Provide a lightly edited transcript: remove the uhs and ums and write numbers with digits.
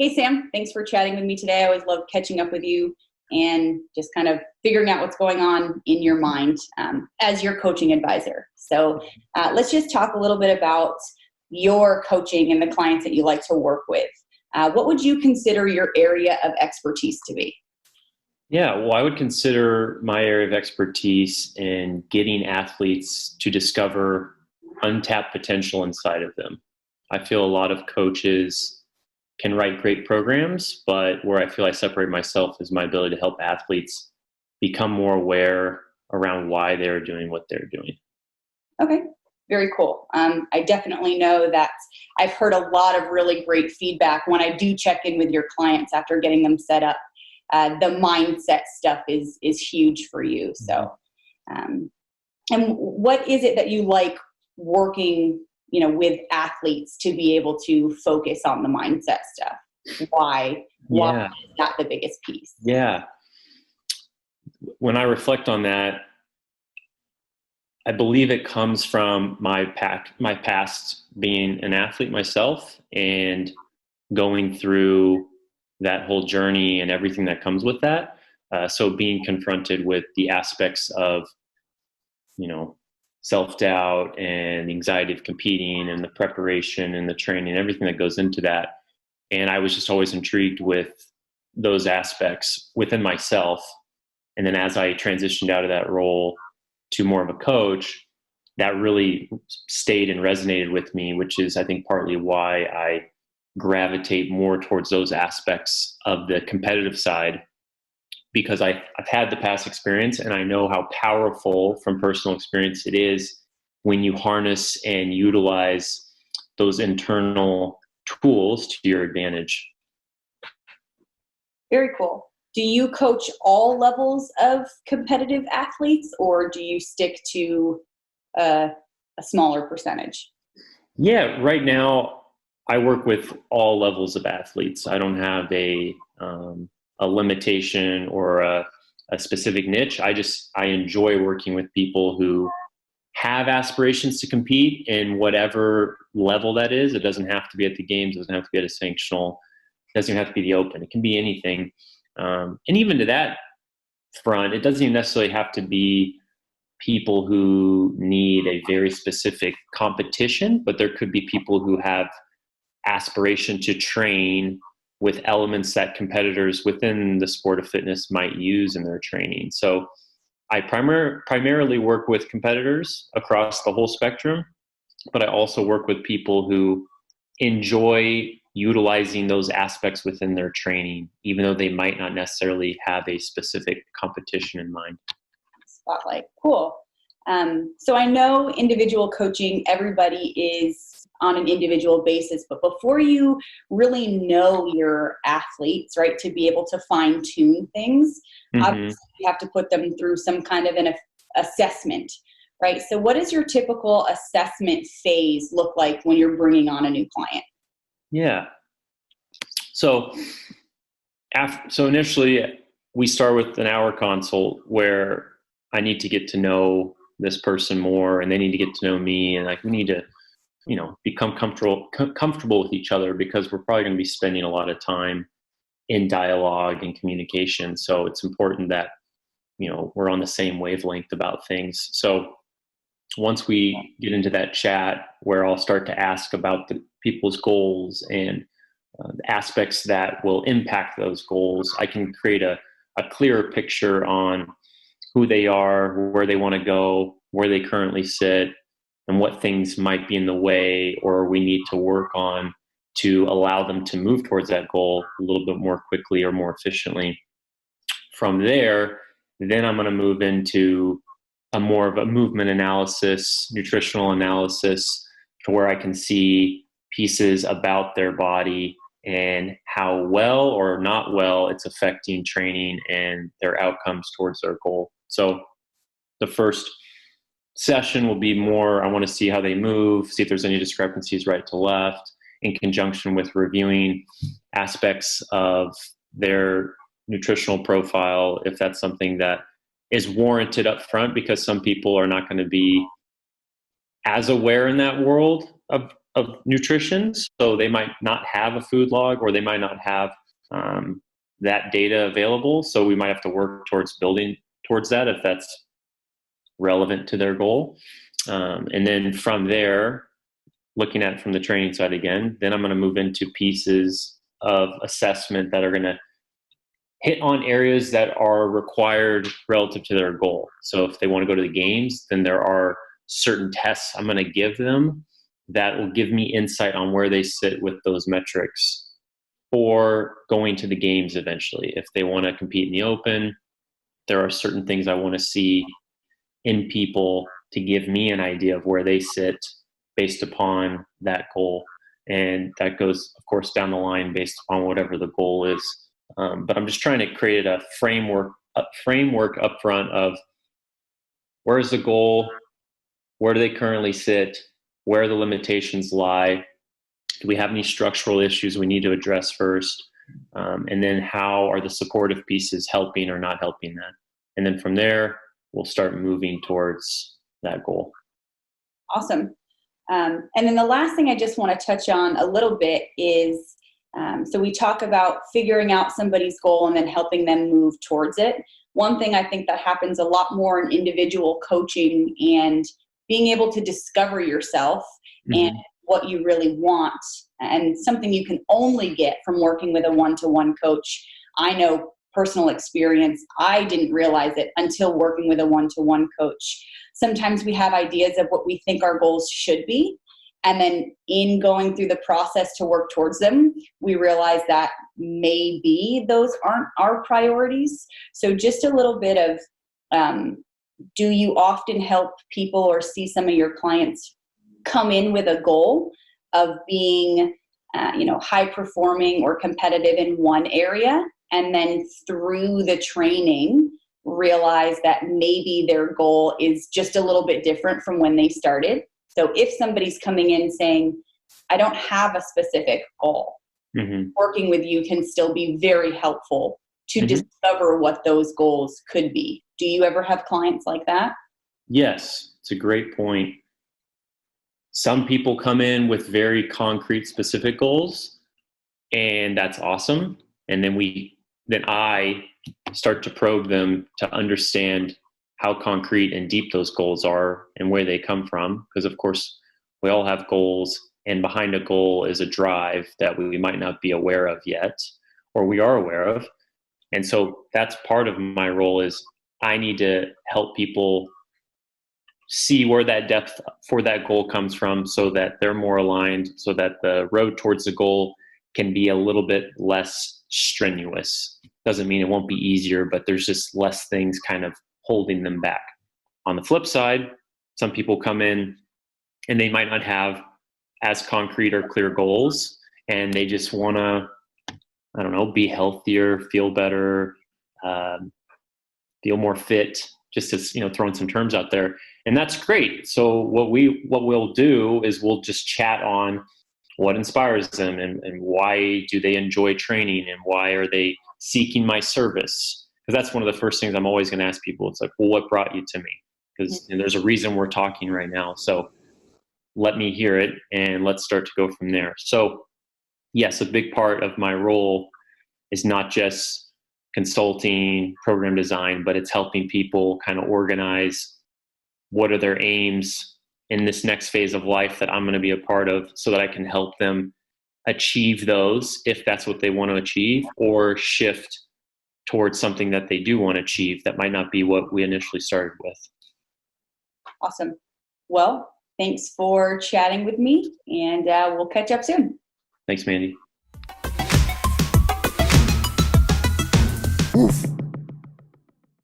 Hey, Sam, thanks for chatting with me today. I always love catching up with you and just kind of figuring out what's going on in your mind as your coaching advisor. So let's just talk a little bit about your coaching and the clients that you like to work with. What would you consider your area of expertise to be? Yeah, well, I would consider my area of expertise in getting athletes to discover untapped potential inside of them. I feel a lot of coaches can write great programs, but where I feel I separate myself is my ability to help athletes become more aware around why they're doing what they're doing. Okay, very cool. I definitely know that I've heard a lot of really great feedback when I do check in with your clients after getting them set up. The mindset stuff is huge for you. So, and what is it that you like working, with athletes to be able to focus on the mindset stuff? Why Yeah, is that the biggest piece? yeah. When I reflect on that, I believe it comes from my past being an athlete myself and going through that whole journey and everything that comes with that. So being confronted with the aspects of, self-doubt and the anxiety of competing and the preparation and the training, everything that goes into that. And I was just always intrigued with those aspects within myself. And then as I transitioned out of that role to more of a coach, that really stayed and resonated with me, which is, I think, partly why I gravitate more towards those aspects of the competitive side, because I've had the past experience and I know how powerful from personal experience it is when you harness and utilize those internal tools to your advantage. Very cool. Do you coach all levels of competitive athletes, or do you stick to a smaller percentage? Yeah, right now I work with all levels of athletes. I don't have a limitation or a specific niche. I enjoy working with people who have aspirations to compete in whatever level that is. It doesn't have to be at the games. It doesn't have to be at a sanctional. It doesn't even have to be the open. It can be anything. And even to that front, it doesn't even necessarily have to be people who need a very specific competition, but there could be people who have aspiration to train with elements that competitors within the sport of fitness might use in their training. So I primarily work with competitors across the whole spectrum, but I also work with people who enjoy utilizing those aspects within their training, even though they might not necessarily have a specific competition in mind. Spotlight. Cool. So I know individual coaching, everybody is on an individual basis, but before you really know your athletes, right, to be able to fine tune things, obviously you have to put them through some kind of an assessment, right? So what does your typical assessment phase look like when you're bringing on a new client? Yeah. So initially we start with an hour consult where I need to get to know this person more and they need to get to know me, and we need to become comfortable with each other, because we're probably going to be spending a lot of time in dialogue and communication. So it's important that we're on the same wavelength about things. So once we get into that chat where I'll start to ask about the people's goals and the aspects that will impact those goals, I can create a clearer picture on who they are, where they want to go, where they currently sit, and what things might be in the way or we need to work on to allow them to move towards that goal a little bit more quickly or more efficiently. From there, then I'm going to move into a more of a movement analysis, nutritional analysis, to where I can see pieces about their body and how well or not well it's affecting training and their outcomes towards their goal. So the first session will be more, I want to see how they move, see if there's any discrepancies right to left, in conjunction with reviewing aspects of their nutritional profile, if that's something that is warranted up front, because some people are not going to be as aware in that world of of nutrition. So they might not have a food log, or they might not have that data available. So we might have to work towards building towards that if that's relevant to their goal. And then from there, looking at it from the training side again, then I'm going to move into pieces of assessment that are going to hit on areas that are required relative to their goal. So if they want to go to the games, then there are certain tests I'm going to give them that will give me insight on where they sit with those metrics for going to the games eventually. If they want to compete in the open, there are certain things I want to see in people to give me an idea of where they sit based upon that goal. And that goes, of course, down the line based upon whatever the goal is. But I'm just trying to create a framework up front of where is the goal, where do they currently sit, where the limitations lie, do we have any structural issues we need to address first, and then how are the supportive pieces helping or not helping that. And then from there, we'll start moving towards that goal. Awesome. And then the last thing I just want to touch on a little bit is, so we talk about figuring out somebody's goal and then helping them move towards it. One thing I think that happens a lot more in individual coaching and being able to discover yourself and what you really want, and something you can only get from working with a one-to-one coach. I know personal experience, I didn't realize it until working with a one-to-one coach. Sometimes we have ideas of what we think our goals should be, and then in going through the process to work towards them, we realize that maybe those aren't our priorities. So just a little bit of, do you often help people or see some of your clients come in with a goal of being, high performing or competitive in one area, and then through the training realize that maybe their goal is just a little bit different from when they started? So if somebody's coming in saying, I don't have a specific goal, working with you can still be very helpful to discover what those goals could be. Do you ever have clients like that? Yes, it's a great point. Some people come in with very concrete, specific goals, and that's awesome. And then I start to probe them to understand how concrete and deep those goals are and where they come from. Because of course, we all have goals, and behind a goal is a drive that we might not be aware of yet, or we are aware of. And so that's part of my role, is I need to help people see where that depth for that goal comes from, so that they're more aligned, so that the road towards the goal can be a little bit less strenuous. Doesn't mean it won't be easier, but there's just less things kind of holding them back. On the flip side, some people come in and they might not have as concrete or clear goals, and they just want to, be healthier, feel better, feel more fit, just as, throwing some terms out there. And that's great. So what we'll do is we'll just chat on what inspires them, and why do they enjoy training, and why are they seeking my service? Because that's one of the first things I'm always going to ask people. It's like, well, what brought you to me? Because there's a reason we're talking right now. So let me hear it, and let's start to go from there. So yes, a big part of my role is not just consulting, program design, but it's helping people kind of organize what are their aims in this next phase of life that I'm going to be a part of, so that I can help them achieve those if that's what they want to achieve, or shift towards something that they do want to achieve that might not be what we initially started with. Awesome. Well, thanks for chatting with me, and we'll catch up soon. Thanks, Mandy. Oof.